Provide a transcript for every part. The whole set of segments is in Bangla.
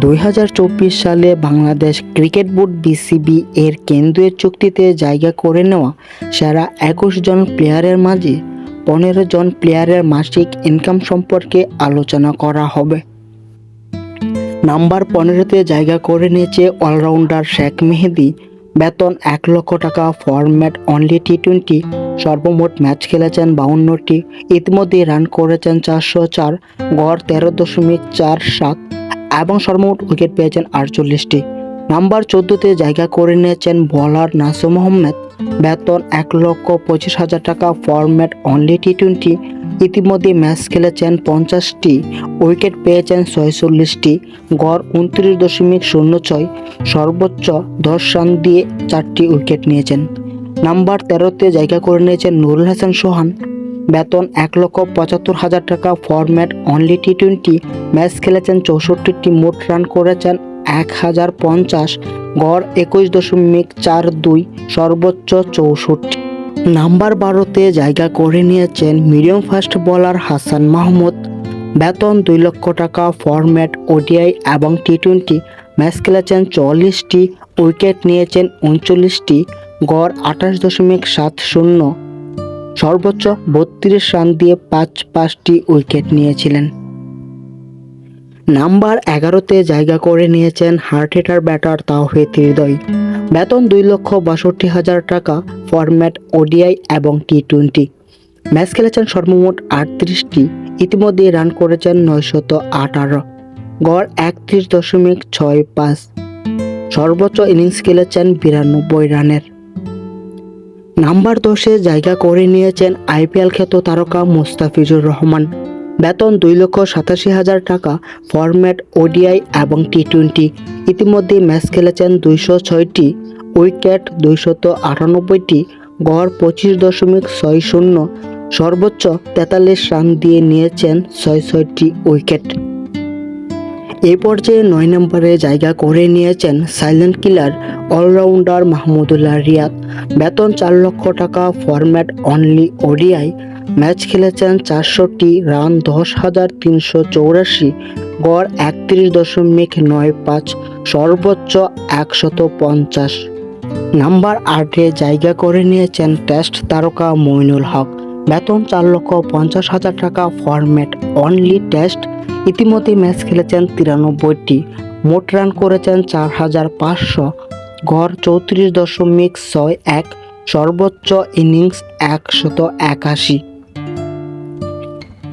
2024 সালে বাংলাদেশ ক্রিকেট বোর্ড বিসিবি এর কেন্দ্রীয় চুক্তিতে জায়গা করে নেওয়া সেরা 21 জন প্লেয়ারের মাঝে 15 জন প্লেয়ারের মাসিক ইনকাম সম্পর্কে আলোচনা করা হবে। নাম্বার 15তে জায়গা করে নিয়েছে অলরাউন্ডার শেখ মেহেদী। বেতন 1 লক্ষ টাকা, ফরম্যাট অনলি টি20, সর্বমোট ম্যাচ খেলেছেন 52টি, ইতিমধ্যে রান করেছেন 404, গড় 13.47 এবং সর্বমোট উইকেট পেয়েছেন 48টি। নাম্বার 14তে জায়গা করে নিয়েছেন বোলার নাসুম আহমেদ। বেতন 1,25,000 টাকা, ফরম্যাট অনলি টি20, ইতিমধ্যে ম্যাচ খেলেছেন 50টি, উইকেট পেয়েছেন 46টি, গড় 29.06, সর্বোচ্চ 10 রান দিয়ে 4টি উইকেট নিয়েছেন। নাম্বার 13তে জায়গা করে নিয়েছেন নুরুল হাসান সোহান। বেতন 1,75,000 টাকা, ফরম্যাট অনলি টি20, ম্যাচ খেলেছেন 64টি, মোট রান করেছেন 1050, গড় 21.42, সর্বোচ্চ 64। নাম্বার 12তে জায়গা করে নিয়েছেন medium fast bowler Hasan Mahmud. বেতন 2 লক্ষ টাকা, ফরম্যাট ওডিআই এবং টি20, ম্যাচ খেলেছেন 44টি, উইকেট নিয়েছেন 39টি, গড় 28.70, সর্বোচ্চ 32 রান দিয়ে 5টি উইকেট নিয়েছিলেন। নাম্বার 11তে জায়গা করে নিয়েছেন hard hitter batter Towhid Hridoy. বেতন 2,62,000 টাকা, ফরম্যাট ওডিআই এবং টি20, ম্যাচ খেলেছেন সর্বমোট 38টি, ইতিমধ্যে রান করেছেন 918, গড় 31.65, সর্বোচ্চ ইনিংস খেলেছেন 92 রানের। নাম্বার 10-এ জায়গা করে নিয়েছেন আইপিএল খ্যাত তারকা মুস্তাফিজুর রহমান। বেতন 2,87,000 টাকা, ফরম্যাট ওডিআই এবং টি20, ইতিমধ্যে ম্যাচ খেলেছেন 206টি, উইকেট 298টি, গড় 25.60, সর্বোচ্চ 43 রান দিয়ে নিয়েছেন 66টি উইকেট। এই পর্যায়ে 9 নম্বরে জায়গা করে নিয়েছেন silent killer allrounder Mahmudullah Riyad. বেতন 4 লক্ষ টাকা, ফরম্যাট অনলি ওডিআই, ম্যাচ খেলেছেন 400টি, রান 10,384, গড় 31.95, সর্বোচ্চ 150। নাম্বার 8-এ জায়গা করে নিয়েছেন টেস্ট তারকা মইনুল হক। বেতন 4,50,000 টাকা, ফরম্যাট অনলি টেস্ট, ইতিমধ্যে ম্যাচ খেলেছেন 93টি, মোট রান করেছেন 4,500, গড় 34.61, সর্বোচ্চ ইনিংস 181।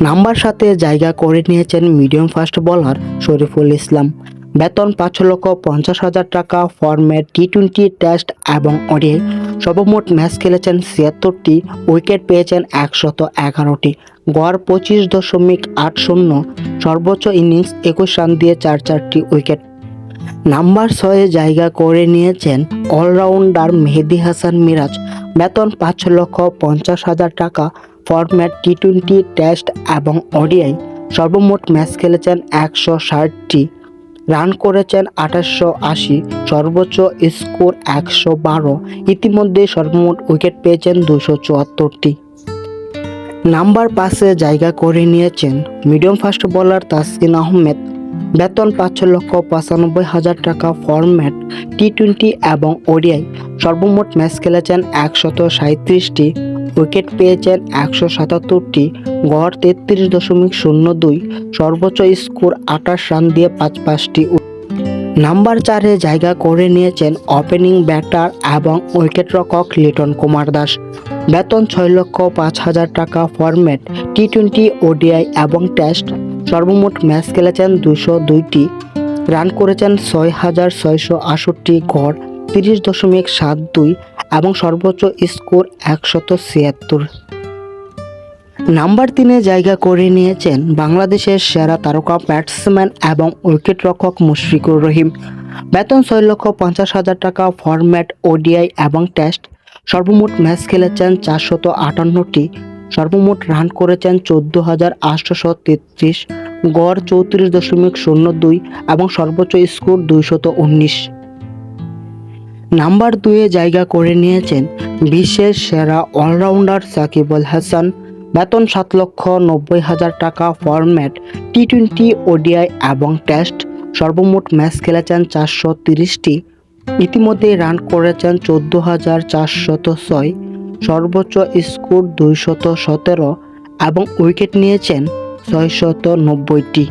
নাম্বার 7-এ জায়গা করে নিয়েছেন medium fast bowler Shariful Islam. বেতন 5,50,000 টাকা, ফরম্যাট টি20, টেস্ট এবং ওডিআই, সর্বমোট ম্যাচ খেলেছেন 76টি, উইকেট পেয়েছেন 111টি, গড় 25.80, সর্বোচ্চ ইনিংস 21 রান দিয়ে 4টি উইকেট। নাম্বার 6-এ জায়গা করে নিয়েছেন অলরাউন্ডার মেহেদী হাসান মিরাজ। বেতন 5,50,000 টাকা, ফরম্যাট টি20, টেস্ট এবং ওডিআই, সর্বমোট ম্যাচ খেলেছেন 160টি, রান করেছেন 2880, সর্বোচ্চ স্কোর 112, ইতিমধ্যে সর্বমোট উইকেট পেয়েছেন 274টি। নাম্বার 5-এ জায়গা করে নিয়েছেন medium fast bowler Taskin Ahmed. বেতন 5,95,000 টাকা, ফরম্যাট টি20 এবং ওডিআই, সর্বমোট ম্যাচ খেলেছেন 137টি, উইকেট পেয়েছেন 177টি, গড় 33.02, সর্বোচ্চ স্কোর 28 রান দিয়ে 5টি। নাম্বার 4-এ জায়গা করে নিয়েছেন ওপেনিং ব্যাটার এবং উইকেটরক্ষক লিটন কুমার দাস। বেতন 6,05,000 টাকা, ফরম্যাট টি20, ওডিআই এবং টেস্ট, সর্বমোট ম্যাচ খেলেছেন 202টি, রান করেছেন 6,668, গড় 30.72 এবং সর্বোচ্চ স্কোর 176। নাম্বার 3-এ জায়গা করে নিয়েছেন বাংলাদেশের সেরা তারকা ব্যাটসম্যান এবং উইকেটরক্ষক মুশফিকুর রহিম। বেতন 6,50,000 টাকা, ফরম্যাট ওডিআই এবং টেস্ট, সর্বমোট ম্যাচ খেলেছেন 458টি, সর্বমোট রান করেছেন 14,833, গড় 34.02 এবং সর্বোচ্চ স্কোর 219। নাম্বার 2-এ জায়গা করে নিয়েছেন বিশ্বের সেরা অলরাউন্ডার সাকিব আল হাসান। বেতন 7,90,000 টাকা, ফরম্যাট টি20, ওডিআই এবং টেস্ট, সর্বমোট ম্যাচ খেলেছেন 430টি। ইতিমধ্যে রান করেছেন 14,406, সর্বোচ্চ স্কোর 217 এবং উইকেট নিয়েছেন 690টি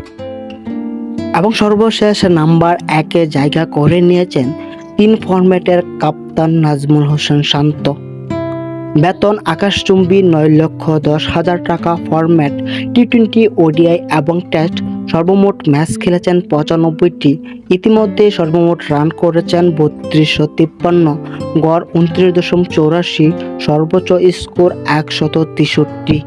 এবং সর্বশেষ নাম্বার 1-এ জায়গা করে নিয়েছেন 3 ফরম্যাটের কাপ্তান নাজমুল হোসেন শান্ত। বেতন আকাশচুম্বী 9,10,000 টাকা ফরম্যাট টি20, ওডিআই এবং টেস্ট। সর্বমোট ম্যাচ খেলেছেন 95টি। ইতিমধ্যে সর্বমোট রান করেছেন 3253, গড় 29.84, সর্বোচ্চ স্কোর 163।